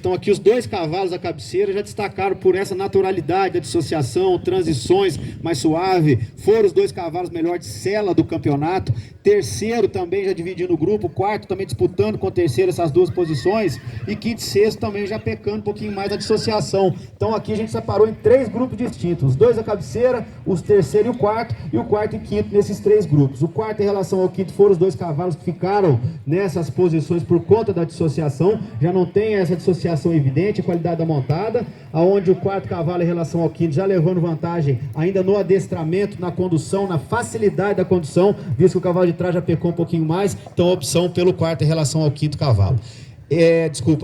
Então aqui os dois cavalos da cabeceira já destacaram por essa naturalidade da dissociação, transições mais suave, foram os dois cavalos melhor de sela do campeonato. Terceiro também já dividindo o grupo, quarto também disputando com o terceiro essas duas posições, e quinto e sexto também já pecando um pouquinho mais da dissociação. Então aqui a gente separou em 3 grupos distintos, os dois da cabeceira, os terceiro e o quarto e quinto nesses 3 grupos. O quarto em relação ao quinto foram os dois cavalos que ficaram nessas posições por conta da dissociação, já não tem essa dissociação evidente, a qualidade da montada, aonde o quarto cavalo em relação ao quinto já levando vantagem ainda no adestramento, na condução, na facilidade da condução, visto que o cavalo de trás já pecou um pouquinho mais, então a opção pelo quarto em relação ao quinto cavalo.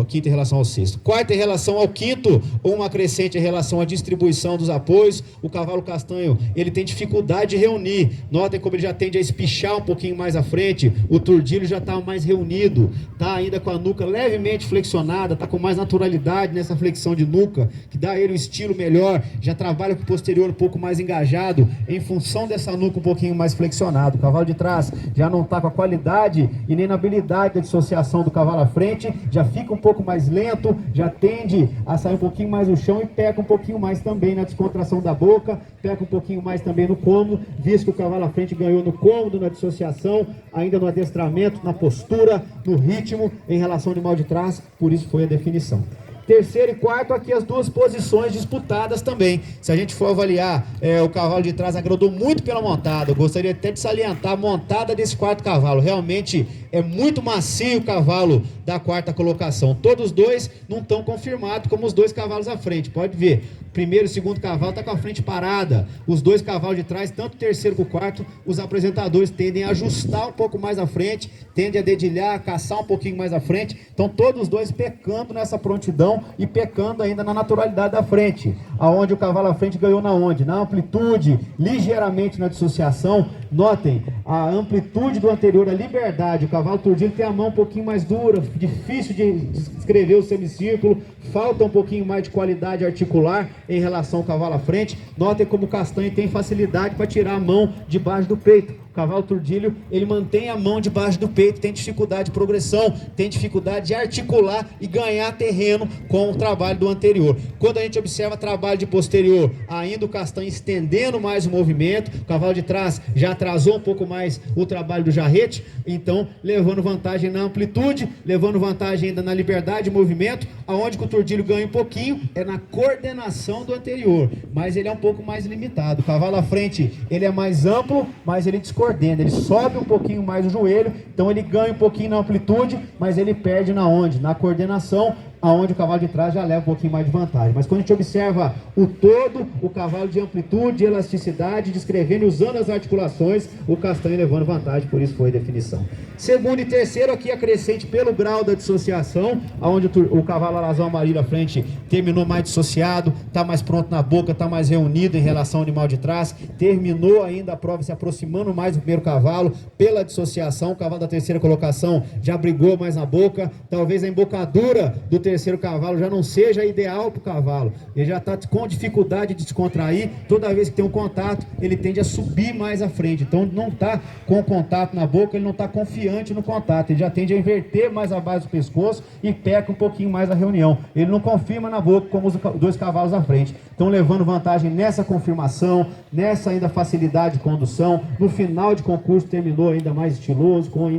Quinto em relação ao sexto. Quarto em relação ao quinto, uma crescente em relação à distribuição dos apoios. O cavalo castanho, ele tem dificuldade de reunir. Notem como ele já tende a espichar um pouquinho mais à frente. O turdilho já está mais reunido, está ainda com a nuca levemente flexionada, está com mais naturalidade nessa flexão de nuca, que dá a ele um estilo melhor, já trabalha com o posterior um pouco mais engajado, em função dessa nuca um pouquinho mais flexionado. O cavalo de trás já não está com a qualidade e nem na habilidade da dissociação do cavalo à frente, já fica um pouco mais lento, já tende a sair um pouquinho mais no chão e peca um pouquinho mais também na descontração da boca, peca um pouquinho mais também no cômodo, visto que o cavalo à frente ganhou no cômodo, na dissociação, ainda no adestramento, na postura, no ritmo, em relação ao animal de trás, por isso foi a definição. Terceiro e quarto, aqui as duas posições disputadas também. Se a gente for avaliar, o cavalo de trás agradou muito pela montada. Eu gostaria até de salientar a montada desse quarto cavalo. Realmente é muito macio o cavalo da quarta colocação. Todos os dois não estão confirmados como os dois cavalos à frente. Pode ver, primeiro e segundo cavalo está com a frente parada. Os dois cavalos de trás, tanto o terceiro como o quarto, os apresentadores tendem a ajustar um pouco mais à frente, tendem a dedilhar, a caçar um pouquinho mais à frente. Então todos os dois pecando nessa prontidão e pecando ainda na naturalidade da frente. Aonde o cavalo à frente ganhou na onde? Na amplitude, ligeiramente na dissociação. Notem a amplitude do anterior, a liberdade. O cavalo turdilho tem a mão um pouquinho mais dura, difícil de escrever o semicírculo, falta um pouquinho mais de qualidade articular em relação ao cavalo à frente. Notem como o castanho tem facilidade para tirar a mão debaixo do peito. O cavalo turdilho, ele mantém a mão debaixo do peito, tem dificuldade de progressão, tem dificuldade de articular e ganhar terreno com o trabalho do anterior. Quando a gente observa trabalho de posterior, ainda o castanho estendendo mais o movimento, o cavalo de trás já atrasou um pouco mais o trabalho do jarrete, então levando vantagem na amplitude, levando vantagem ainda na liberdade de movimento, aonde que o turdilho ganha um pouquinho é na coordenação do anterior, mas ele é um pouco mais limitado. O cavalo à frente, ele é mais amplo, mas ele descoordena, ele sobe um pouquinho mais o joelho, então ele ganha um pouquinho na amplitude, mas ele perde na onde? Na coordenação, aonde o cavalo de trás já leva um pouquinho mais de vantagem. Mas quando a gente observa o todo, o cavalo de amplitude, elasticidade, descrevendo e usando as articulações, o castanho levando vantagem, por isso foi a definição. Segundo e terceiro, aqui a crescente pelo grau da dissociação, aonde o cavalo alazão amarilho à frente terminou mais dissociado, está mais pronto na boca, está mais reunido em relação ao animal de trás, terminou ainda a prova se aproximando mais do primeiro cavalo pela dissociação. O cavalo da terceira colocação já brigou mais na boca, talvez a embocadura do terceiro cavalo já não seja ideal para o cavalo, ele já está com dificuldade de descontrair, toda vez que tem um contato, ele tende a subir mais à frente, então não está com o contato na boca, ele não está confiante no contato, ele já tende a inverter mais a base do pescoço e peca um pouquinho mais a reunião, ele não confirma na boca como os dois cavalos à frente, então levando vantagem nessa confirmação, nessa ainda facilidade de condução, no final de concurso terminou ainda mais estiloso, com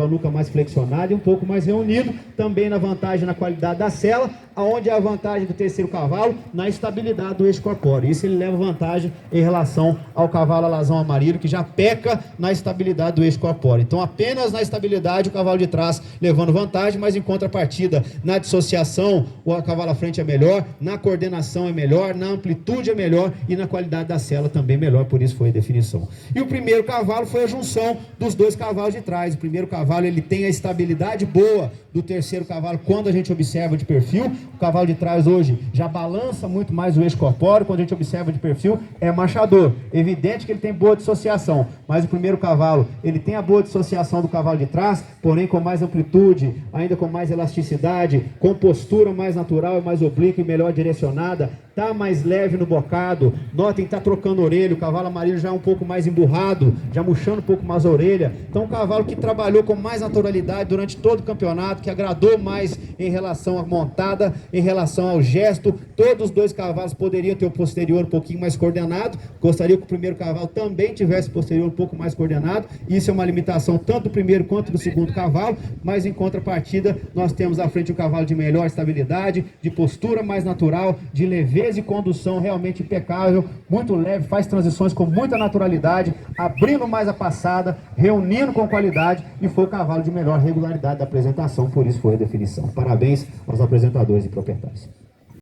a nuca mais flexionada e um pouco mais reunido, também na vantagem na qualidade da sela, aonde é a vantagem do terceiro cavalo na estabilidade do eixo corpóreo. Isso ele leva vantagem em relação ao cavalo alazão amarillo, que já peca na estabilidade do eixo corpóreo. Então apenas na estabilidade o cavalo de trás levando vantagem, mas em contrapartida na dissociação o cavalo à frente é melhor, na coordenação é melhor, na amplitude é melhor e na qualidade da sela também melhor, por isso foi a definição. E o primeiro cavalo foi a junção dos dois cavalos de trás. O primeiro cavalo ele tem a estabilidade boa do terceiro cavalo quando a gente observa de perfil. O cavalo de trás hoje já balança muito mais o eixo corpóreo, quando a gente observa de perfil é marchador, evidente que ele tem boa dissociação, mas o primeiro cavalo ele tem a boa dissociação do cavalo de trás, porém com mais amplitude, ainda com mais elasticidade, com postura mais natural e mais oblíqua e melhor direcionada, tá mais leve no bocado. Notem que tá trocando orelha, o cavalo amarillo já é um pouco mais emburrado, já murchando um pouco mais a orelha, então um cavalo que trabalhou com mais naturalidade durante todo o campeonato, que agradou mais em relação à montada, Em relação ao gesto, todos os dois cavalos poderiam ter o posterior um pouquinho mais coordenado. Gostaria que o primeiro cavalo também tivesse o posterior um pouco mais coordenado. Isso é uma limitação tanto do primeiro quanto do segundo cavalo, mas em contrapartida nós temos à frente um cavalo de melhor estabilidade, de postura mais natural, de leveza e condução realmente impecável, muito leve, faz transições com muita naturalidade, abrindo mais a passada, reunindo com qualidade, e foi o cavalo de melhor regularidade da apresentação, por isso foi a definição. Parabéns aos apresentadores e proprietários.